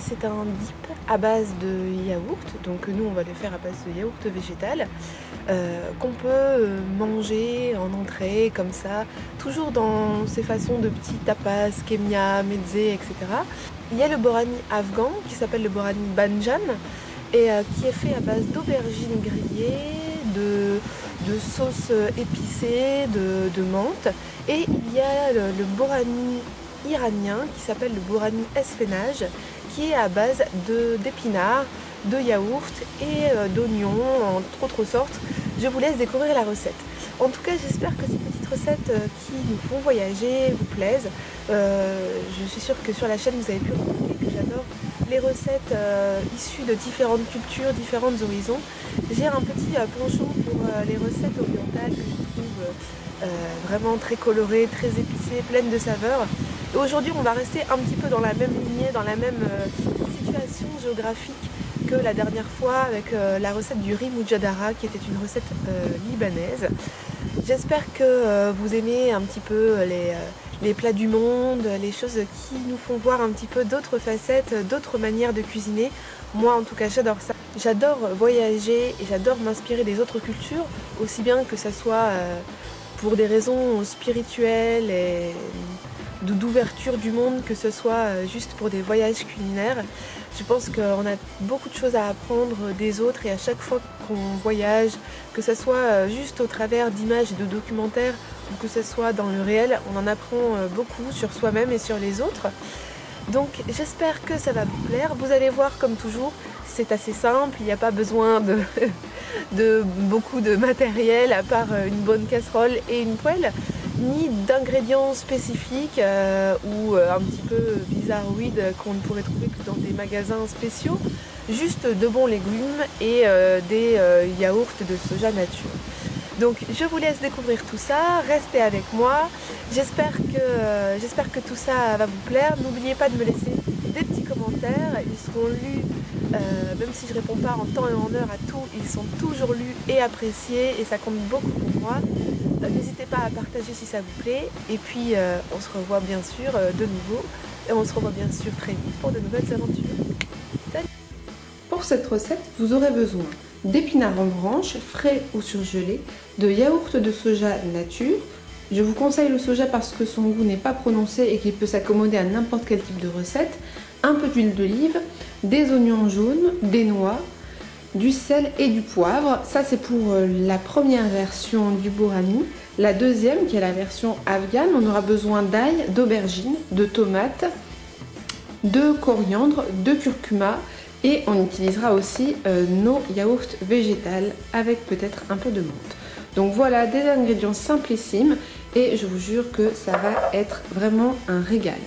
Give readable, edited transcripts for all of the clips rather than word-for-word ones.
c'est un dip à base de yaourt, donc nous on va le faire à base de yaourt végétal, qu'on peut manger en entrée comme ça, toujours dans ces façons de petits tapas, kemia, mezze, etc. Il y a le borani afghan qui s'appelle le borani banjan et qui est fait à base d'aubergines grillées, de sauce épicée, de menthe, et il y a le borani iranien qui s'appelle le borani esfenage qui est à base d'épinards, de yaourt et d'oignons, entre autres sortes. Je vous laisse découvrir la recette. En tout cas, j'espère que ces petites recettes qui nous font voyager vous plaisent. Je suis sûre que sur la chaîne, vous avez pu remarquer que j'adore les recettes issues de différentes cultures, différents horizons. J'ai un petit penchant pour les recettes orientales que je trouve vraiment très colorées, très épicées, pleines de saveurs. Et aujourd'hui, on va rester un petit peu dans la même lignée, dans la même situation géographique que la dernière fois avec la recette du riz moujadara qui était une recette libanaise. J'espère que vous aimez un petit peu les plats du monde, les choses qui nous font voir un petit peu d'autres facettes, d'autres manières de cuisiner. Moi en tout cas j'adore ça. J'adore voyager et j'adore m'inspirer des autres cultures, aussi bien que ça soit pour des raisons spirituelles et d'ouverture du monde, que ce soit juste pour des voyages culinaires. Je pense qu'on a beaucoup de choses à apprendre des autres et à chaque fois qu'on voyage, que ce soit juste au travers d'images et de documentaires ou que ce soit dans le réel, on en apprend beaucoup sur soi-même et sur les autres. Donc j'espère que ça va vous plaire. Vous allez voir, comme toujours, c'est assez simple, il n'y a pas besoin de beaucoup de matériel à part une bonne casserole et une poêle, ni d'ingrédients spécifiques ou un petit peu bizarroïdes qu'on ne pourrait trouver que dans des magasins spéciaux. Juste de bons légumes et des yaourts de soja nature. Donc je vous laisse découvrir tout ça, restez avec moi, j'espère que tout ça va vous plaire. N'oubliez pas de me laisser des petits commentaires, ils seront lus, même si je ne réponds pas en temps et en heure à tout, ils sont toujours lus et appréciés et ça compte beaucoup pour moi. N'hésitez pas à partager si ça vous plaît et puis on se revoit bien sûr de nouveau et on se revoit bien sûr très vite pour de nouvelles aventures. Salut! Pour cette recette, vous aurez besoin d'épinards en branches, frais ou surgelés, de yaourt de soja nature. Je vous conseille le soja parce que son goût n'est pas prononcé et qu'il peut s'accommoder à n'importe quel type de recette, un peu d'huile d'olive, des oignons jaunes, des noix, du sel et du poivre. Ça c'est pour la première version du borani. La deuxième, qui est la version afghane, on aura besoin d'ail, d'aubergines, de tomates, de coriandre, de curcuma. Et on utilisera aussi nos yaourts végétales avec peut-être un peu de menthe. Donc voilà des ingrédients simplissimes et je vous jure que ça va être vraiment un régal.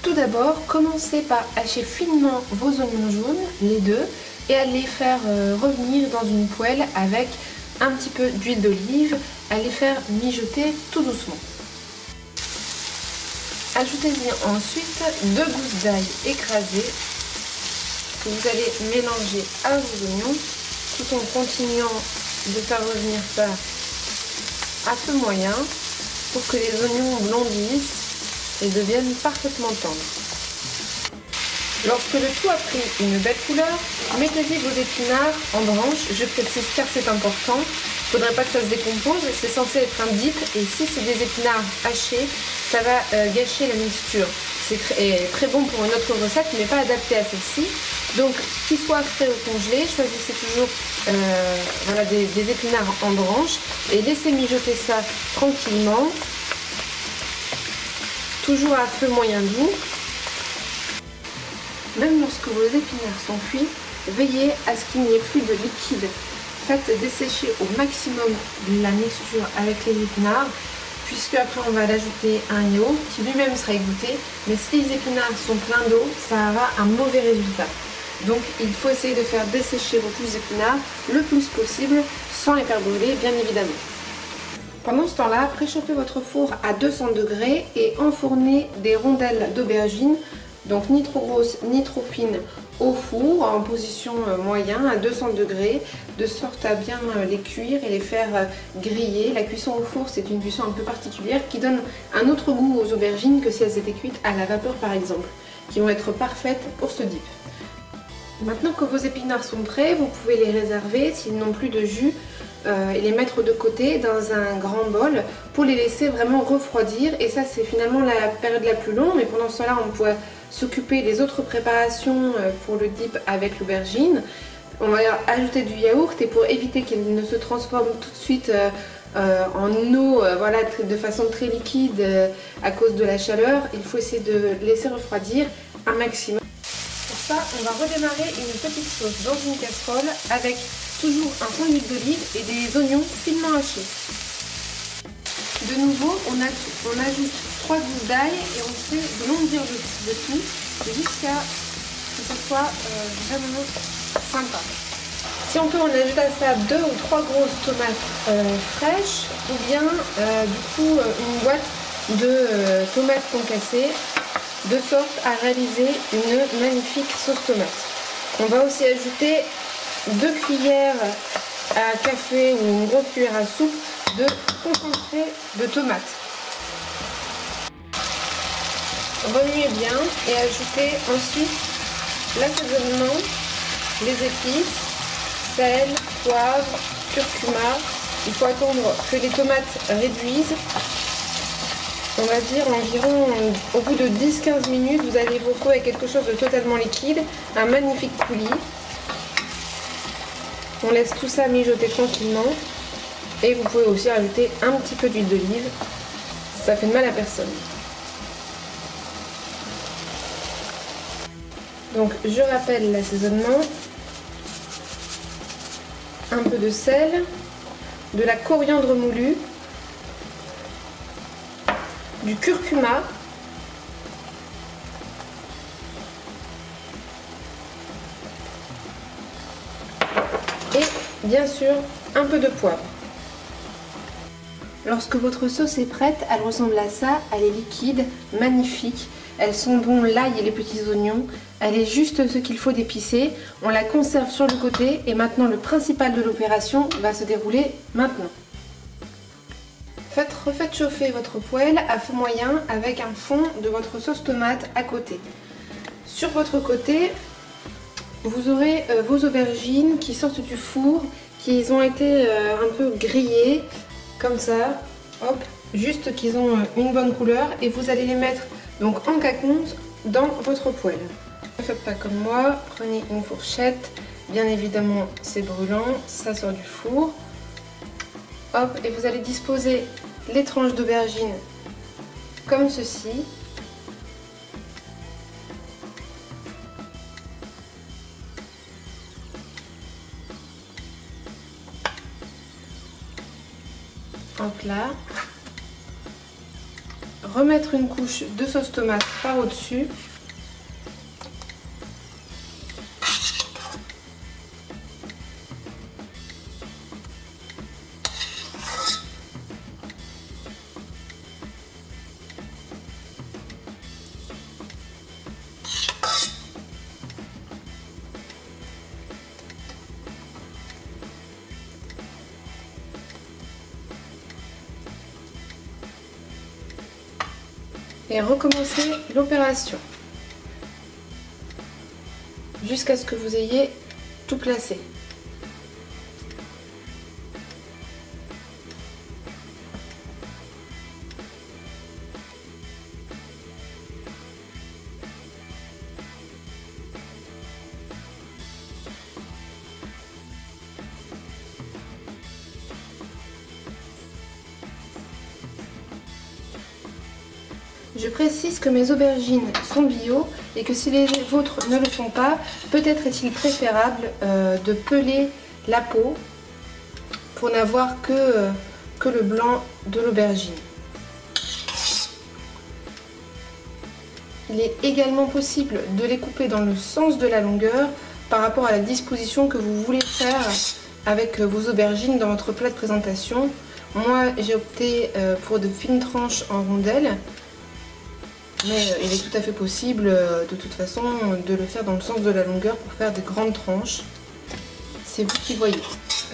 Tout d'abord, commencez par hacher finement vos oignons jaunes, les deux, et à les faire revenir dans une poêle avec un petit peu d'huile d'olive, à les faire mijoter tout doucement. Ajoutez-y ensuite 2 gousses d'ail écrasées que vous allez mélanger à vos oignons tout en continuant de faire revenir ça à feu moyen pour que les oignons blondissent et deviennent parfaitement tendres. Lorsque le tout a pris une belle couleur, mettez-y vos épinards en branches, je précise car c'est important. Il ne faudrait pas que ça se décompose, c'est censé être un dip et si c'est des épinards hachés, ça va gâcher la mixture. C'est très bon pour une autre recette mais pas adapté à celle-ci. Donc qu'ils soient frais ou congelés, choisissez toujours voilà, des épinards en branches et laissez mijoter ça tranquillement, toujours à feu moyen doux. Même lorsque vos épinards sont cuits, veillez à ce qu'il n'y ait plus de liquide. Faites dessécher au maximum la mixture avec les épinards, puisque après on va l'ajouter à un yaourt qui lui-même sera égoutté. Mais si les épinards sont pleins d'eau, ça aura un mauvais résultat. Donc il faut essayer de faire dessécher vos pousses d'épinards le plus possible, sans les faire brûler bien évidemment. Pendant ce temps-là, préchauffez votre four à 200 degrés et enfournez des rondelles d'aubergine, donc ni trop grosses ni trop fines, au four en position moyen à 200 degrés, de sorte à bien les cuire et les faire griller. La cuisson au four, c'est une cuisson un peu particulière qui donne un autre goût aux aubergines que si elles étaient cuites à la vapeur par exemple. qui vont être parfaites pour ce dip. Maintenant que vos épinards sont prêts, vous pouvez les réserver s'ils n'ont plus de jus et les mettre de côté dans un grand bol pour les laisser vraiment refroidir. Et ça, c'est finalement la période la plus longue, mais pendant ce temps-là, on pourrait s'occuper des autres préparations pour le dip avec l'aubergine. On va ajouter du yaourt et pour éviter qu'il ne se transforme tout de suite en eau voilà, de façon très liquide à cause de la chaleur, il faut essayer de laisser refroidir un maximum. Pour ça, on va redémarrer une petite sauce dans une casserole avec toujours un fond d'huile d'olive et des oignons finement hachés. De nouveau, on ajoute 3 gousses d'ail et on fait de longues dires de tout jusqu'à ce que ce soit vraiment sympa. Si on peut, on ajoute à ça 2 ou 3 grosses tomates fraîches ou bien du coup une boîte de tomates concassées de sorte à réaliser une magnifique sauce tomate. On va aussi ajouter 2 cuillères à café ou une grosse cuillère à soupe de concentré de tomates. Remuez bien et ajoutez ensuite l'assaisonnement, les épices, sel, poivre, curcuma. Il faut attendre que les tomates réduisent. On va dire environ au bout de 10-15 minutes, vous allez vous retrouver avec quelque chose de totalement liquide, un magnifique coulis. On laisse tout ça mijoter tranquillement et vous pouvez aussi rajouter un petit peu d'huile d'olive, ça fait de mal à personne. Donc je rappelle l'assaisonnement, un peu de sel, de la coriandre moulue, du curcuma, et bien sûr un peu de poivre. Lorsque votre sauce est prête, elle ressemble à ça, elle est liquide, magnifique. Elle sent bon l'ail et les petits oignons. Elle est juste ce qu'il faut d'épicer. On la conserve sur le côté et maintenant le principal de l'opération va se dérouler maintenant. Refaites chauffer votre poêle à feu moyen avec un fond de votre sauce tomate à côté. Sur votre côté, vous aurez vos aubergines qui sortent du four, qui ont été un peu grillées, comme ça, hop, juste qu'ils ont une bonne couleur et vous allez les mettre donc en caconte dans votre poêle. Ne faites pas comme moi, prenez une fourchette, bien évidemment c'est brûlant, ça sort du four. Hop, et vous allez disposer les tranches d'aubergine comme ceci. Hop là. Remettre une couche de sauce tomate par au-dessus. Et recommencer l'opération jusqu'à ce que vous ayez tout placé. Je précise que mes aubergines sont bio et que si les vôtres ne le sont pas, peut-être est-il préférable de peler la peau pour n'avoir que le blanc de l'aubergine. Il est également possible de les couper dans le sens de la longueur par rapport à la disposition que vous voulez faire avec vos aubergines dans votre plat de présentation. Moi, j'ai opté pour de fines tranches en rondelles. Mais il est tout à fait possible, de toute façon, de le faire dans le sens de la longueur pour faire des grandes tranches. C'est vous qui voyez.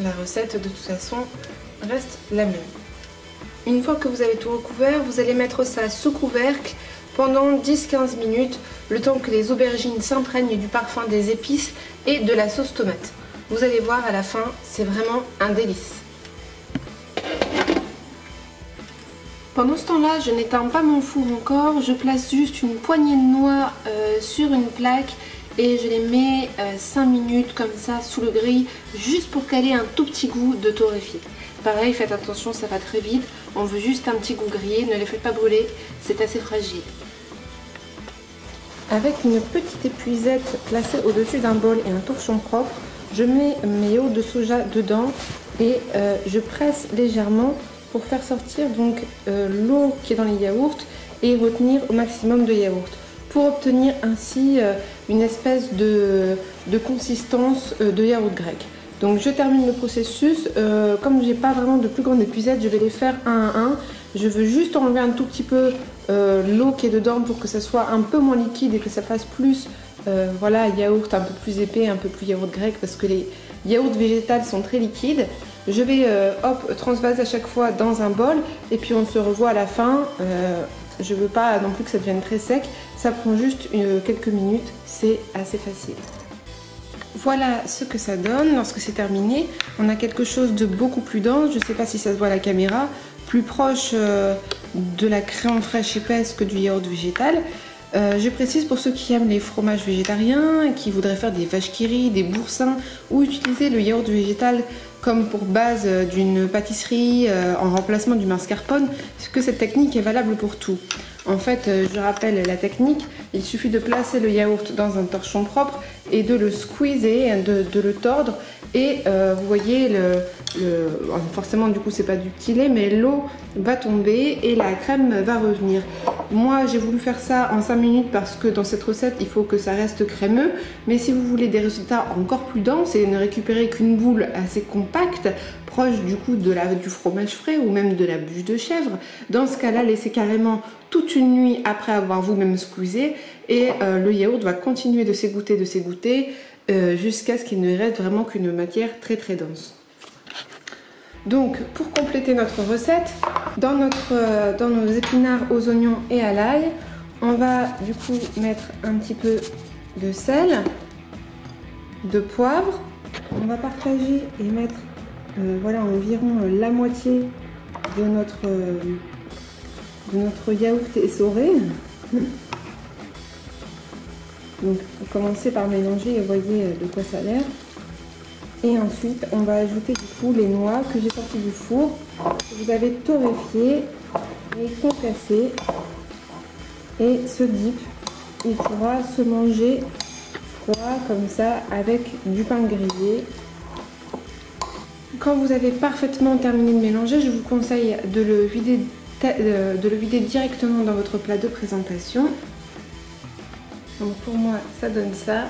La recette, de toute façon, reste la même. Une fois que vous avez tout recouvert, vous allez mettre ça sous couvercle pendant 10-15 minutes, le temps que les aubergines s'imprègnent du parfum des épices et de la sauce tomate. Vous allez voir à la fin, c'est vraiment un délice. Pendant ce temps-là, je n'éteins pas mon four encore, je place juste une poignée de noix sur une plaque et je les mets 5 minutes comme ça sous le grill, juste pour qu'elle ait un tout petit goût de torréfié. Pareil, faites attention, ça va très vite, on veut juste un petit goût grillé, ne les faites pas brûler, c'est assez fragile. Avec une petite épuisette placée au-dessus d'un bol et un torchon propre, je mets mes yaourts de soja dedans et je presse légèrement pour faire sortir donc l'eau qui est dans les yaourts et retenir au maximum de yaourt pour obtenir ainsi une espèce de consistance de yaourt grec. Donc je termine le processus, comme j'ai pas vraiment de plus grande épuisette, je vais les faire un à un. Je veux juste enlever un tout petit peu l'eau qui est dedans pour que ça soit un peu moins liquide et que ça fasse plus voilà, yaourt un peu plus épais, un peu plus yaourt grec, parce que les yaourts végétales sont très liquides. Je vais hop, transvaser à chaque fois dans un bol et puis on se revoit à la fin. Je veux pas non plus que ça devienne très sec, ça prend juste quelques minutes, c'est assez facile. Voilà ce que ça donne lorsque c'est terminé. On a quelque chose de beaucoup plus dense, je ne sais pas si ça se voit à la caméra, plus proche de la crème fraîche épaisse que du yaourt végétal. Je précise pour ceux qui aiment les fromages végétariens, qui voudraient faire des vaches qui rient, des boursin ou utiliser le yaourt végétal comme pour base d'une pâtisserie en remplacement du mascarpone, que cette technique est valable pour tout. En fait, je rappelle la technique, il suffit de placer le yaourt dans un torchon propre et de le squeezer, de le tordre et vous voyez, forcément du coup c'est pas du petit lait, mais l'eau va tomber et la crème va revenir. Moi j'ai voulu faire ça en 5 minutes parce que dans cette recette il faut que ça reste crémeux, mais si vous voulez des résultats encore plus denses et ne récupérer qu'une boule assez compacte, proche du coup du fromage frais ou même de la bûche de chèvre, dans ce cas là laissez carrément toute une nuit après avoir vous-même squeezé et le yaourt va continuer de s'égoutter jusqu'à ce qu'il ne reste vraiment qu'une matière très très dense. Donc pour compléter notre recette, dans nos épinards aux oignons et à l'ail, on va du coup mettre un petit peu de sel, de poivre. On va partager et mettre voilà, environ la moitié de notre yaourt essoré. Donc commencez par mélanger et voyez de quoi ça a l'air. Et ensuite on va ajouter du coup les noix que j'ai sorties du four, que vous avez torréfiées et concassées. Et ce dip, il pourra se manger froid comme ça avec du pain grillé. Quand vous avez parfaitement terminé de mélanger, je vous conseille de le vider directement dans votre plat de présentation. Donc pour moi ça donne ça.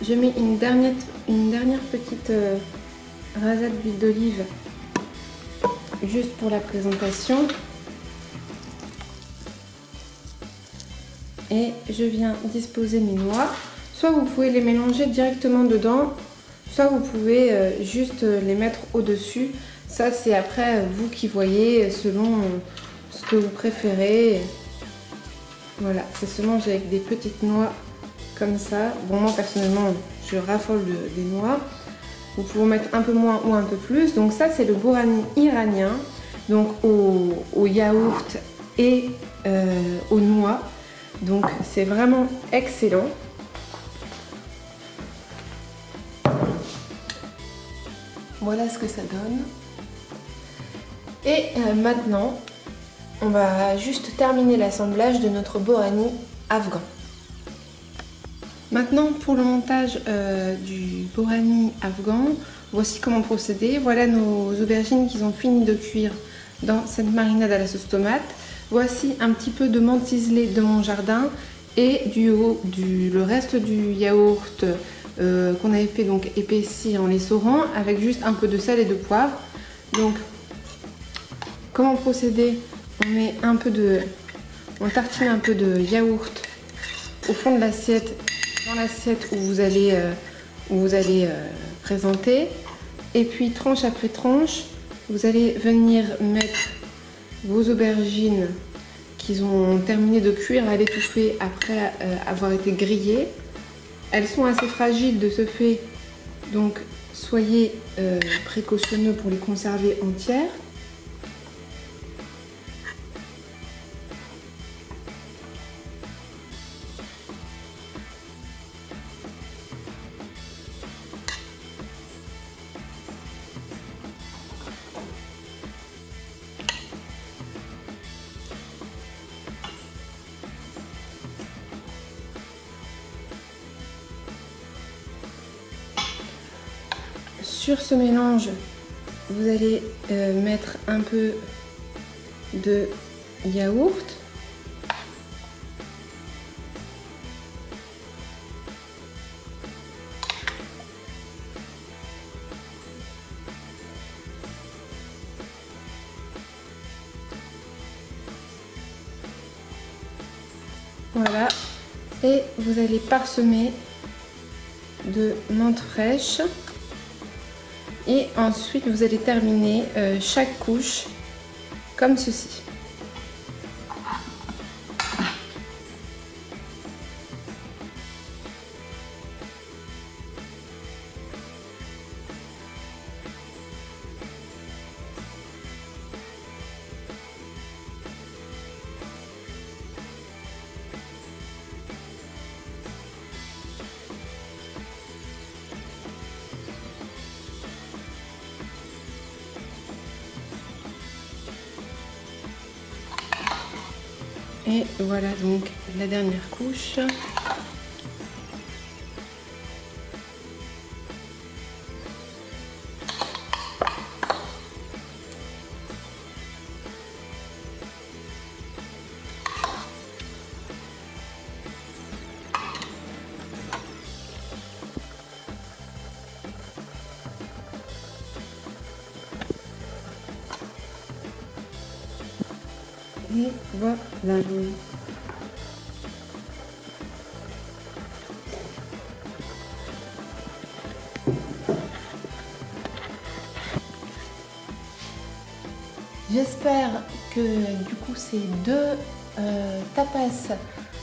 Je mets une dernière petite rasade d'huile d'olive juste pour la présentation. Et je viens disposer mes noix. Soit vous pouvez les mélanger directement dedans, soit vous pouvez juste les mettre au-dessus. Ça c'est après vous qui voyez selon ce que vous préférez. Voilà, ça se mange avec des petites noix comme ça. Bon, moi personnellement, je raffole des noix. Vous pouvez mettre un peu moins ou un peu plus. Donc ça, c'est le bourani iranien. Donc au yaourt et aux noix. Donc c'est vraiment excellent. Voilà ce que ça donne. Et maintenant, on va juste terminer l'assemblage de notre bourani afghan. Maintenant pour le montage du bourani afghan, voici comment procéder. Voilà nos aubergines qui ont fini de cuire dans cette marinade à la sauce tomate. Voici un petit peu de menthe ciselée de mon jardin et le reste du yaourt qu'on avait fait donc épaissi en l'essorant avec juste un peu de sel et de poivre. Donc comment procéder? On tartine un peu de yaourt au fond de l'assiette, dans l'assiette où vous allez présenter. Et puis tranche après tranche, vous allez venir mettre vos aubergines qu'ils ont terminé de cuire à l'étouffer après avoir été grillées. Elles sont assez fragiles de ce fait, donc soyez précautionneux pour les conserver entières. Sur ce mélange, vous allez mettre un peu de yaourt. Voilà. Et vous allez parsemer de menthe fraîche. Et ensuite, vous allez terminer chaque couche comme ceci. Et voilà donc la dernière couche. Et voilà. J'espère que du coup ces deux tapas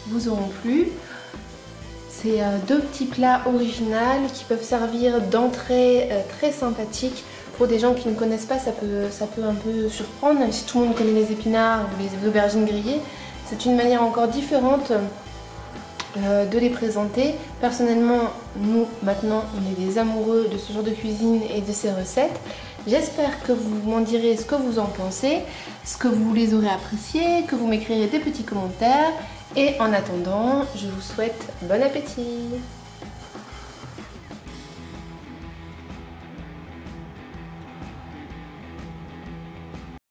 vous auront plu. C'est deux petits plats originaux qui peuvent servir d'entrée très sympathique. Pour des gens qui ne connaissent pas, ça peut un peu surprendre, même si tout le monde connaît les épinards ou les aubergines grillées. C'est une manière encore différente de les présenter. Personnellement, nous, maintenant, on est des amoureux de ce genre de cuisine et de ces recettes. J'espère que vous m'en direz ce que vous en pensez, ce que vous les aurez appréciés, que vous m'écrirez des petits commentaires. Et en attendant, je vous souhaite bon appétit!